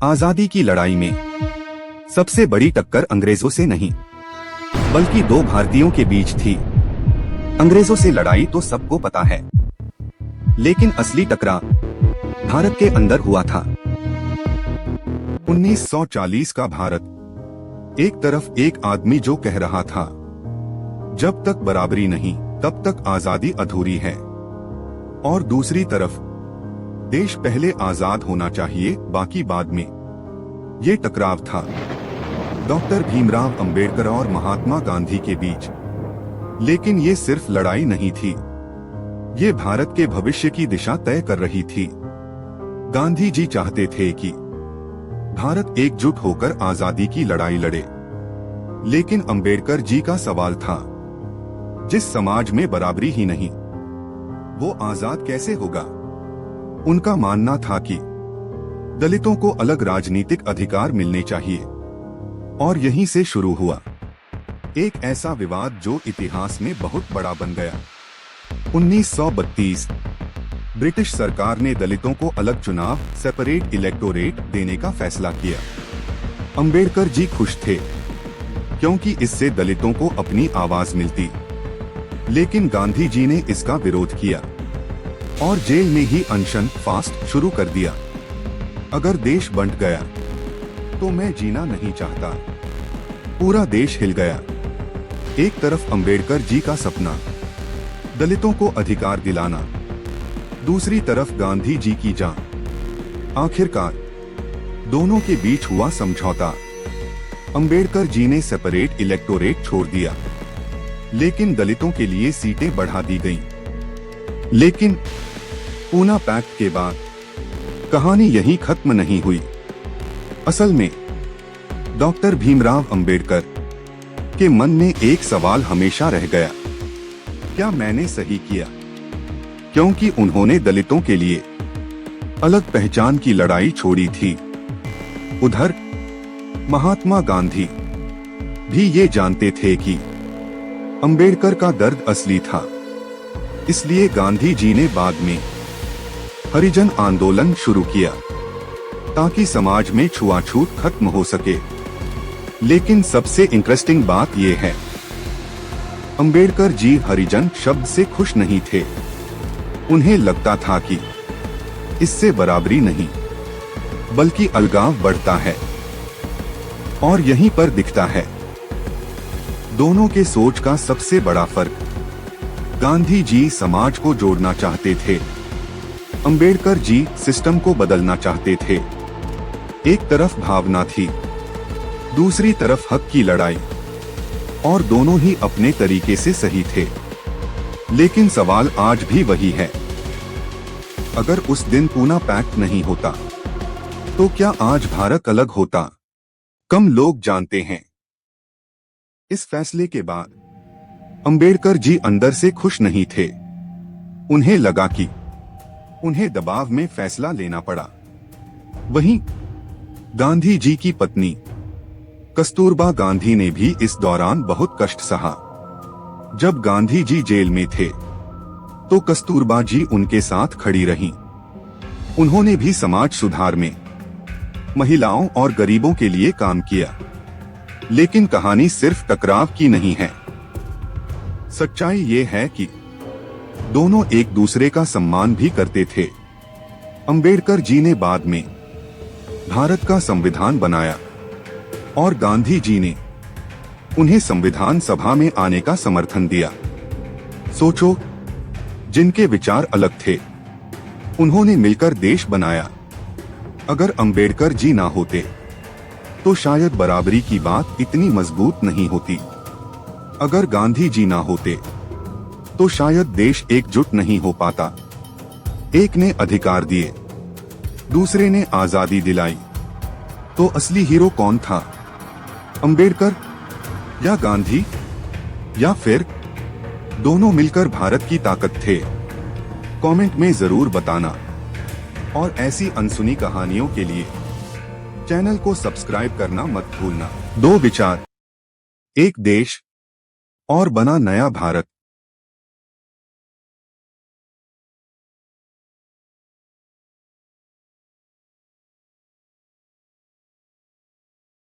आजादी की लड़ाई में सबसे बड़ी टक्कर अंग्रेजों से नहीं बल्कि दो भारतीयों के बीच थी। अंग्रेजों से लड़ाई तो सबको पता है, लेकिन असली टकराव भारत के अंदर हुआ था। 1940 का भारत। एक तरफ एक आदमी जो कह रहा था, जब तक बराबरी नहीं तब तक आजादी अधूरी है, और दूसरी तरफ देश पहले आजाद होना चाहिए, बाकी बाद में। ये टकराव था डॉक्टर भीमराव अंबेडकर और महात्मा गांधी के बीच। लेकिन ये सिर्फ लड़ाई नहीं थी, ये भारत के भविष्य की दिशा तय कर रही थी। गांधी जी चाहते थे कि भारत एकजुट होकर आजादी की लड़ाई लड़े, लेकिन अंबेडकर जी का सवाल था, जिस समाज में बराबरी ही नहीं, वो आजाद कैसे होगा? उनका मानना था कि दलितों को अलग राजनीतिक अधिकार मिलने चाहिए, और यहीं से शुरू हुआ एक ऐसा विवाद जो इतिहास में बहुत बड़ा बन गया। 1932 ब्रिटिश सरकार ने दलितों को अलग चुनाव सेपरेट इलेक्टोरेट देने का फैसला किया। अंबेडकर जी खुश थे, क्योंकि इससे दलितों को अपनी आवाज मिलती, लेकिन गांधी जी ने इसका विरोध किया और जेल में ही अनशन फास्ट शुरू कर दिया। अगर देश बंट गया तो मैं जीना नहीं चाहता। पूरा देश हिल गया। एक तरफ अंबेडकर जी का सपना, दलितों को अधिकार दिलाना, दूसरी तरफ गांधी जी की जान। आखिरकार दोनों के बीच हुआ समझौता। अंबेडकर जी ने सेपरेट इलेक्टोरेट छोड़ दिया, लेकिन दलितों के लिए सीटें बढ़ा दी गईं। लेकिन पूना पैक्ट के बाद कहानी यहीं खत्म नहीं हुई। असल में डॉक्टर भीमराव अंबेडकर के मन में एक सवाल हमेशा रह गया, क्या मैंने सही किया? क्योंकि उन्होंने दलितों के लिए अलग पहचान की लड़ाई छोड़ी थी। उधर महात्मा गांधी भी ये जानते थे कि अंबेडकर का दर्द असली था। इसलिए गांधी जी ने बाद में हरिजन आंदोलन शुरू किया, ताकि समाज में छुआछूत खत्म हो सके। लेकिन सबसे इंटरेस्टिंग बात यह है, अंबेडकर जी हरिजन शब्द से खुश नहीं थे। उन्हें लगता था कि इससे बराबरी नहीं बल्कि अलगाव बढ़ता है, और यहीं पर दिखता है दोनों के सोच का सबसे बड़ा फर्क। गांधी जी समाज को जोड़ना चाहते थे, अंबेडकर जी सिस्टम को बदलना चाहते थे। एक तरफ भावना थी, दूसरी तरफ हक की लड़ाई, और दोनों ही अपने तरीके से सही थे। लेकिन सवाल आज भी वही है, अगर उस दिन पूना पैक्ट नहीं होता तो क्या आज भारत अलग होता? कम लोग जानते हैं। इस फैसले के बाद अंबेडकर जी अंदर से खुश नहीं थे। उन्हें लगा कि उन्हें दबाव में फैसला लेना पड़ा। वहीं गांधी जी की पत्नी कस्तूरबा गांधी ने भी इस दौरान बहुत कष्ट सहा। जब गांधी जी जेल में थे तो कस्तूरबा जी उनके साथ खड़ी रहीं। उन्होंने भी समाज सुधार में महिलाओं और गरीबों के लिए काम किया। लेकिन कहानी सिर्फ टकराव की नहीं है। सच्चाई ये है कि दोनों एक दूसरे का सम्मान भी करते थे। अंबेडकर जी ने बाद में भारत का संविधान बनाया, और गांधी जी ने उन्हें संविधान सभा में आने का समर्थन दिया। सोचो, जिनके विचार अलग थे, उन्होंने मिलकर देश बनाया। अगर अंबेडकर जी ना होते तो शायद बराबरी की बात इतनी मजबूत नहीं होती। अगर गांधी जी ना होते तो शायद देश एकजुट नहीं हो पाता। एक ने अधिकार दिए, दूसरे ने आजादी दिलाई। तो असली हीरो कौन था, अंबेडकर या गांधी, या फिर दोनों मिलकर भारत की ताकत थे? कमेंट में जरूर बताना। और ऐसी अनसुनी कहानियों के लिए चैनल को सब्सक्राइब करना मत भूलना। दो विचार, एक देश, और बना नया भारत।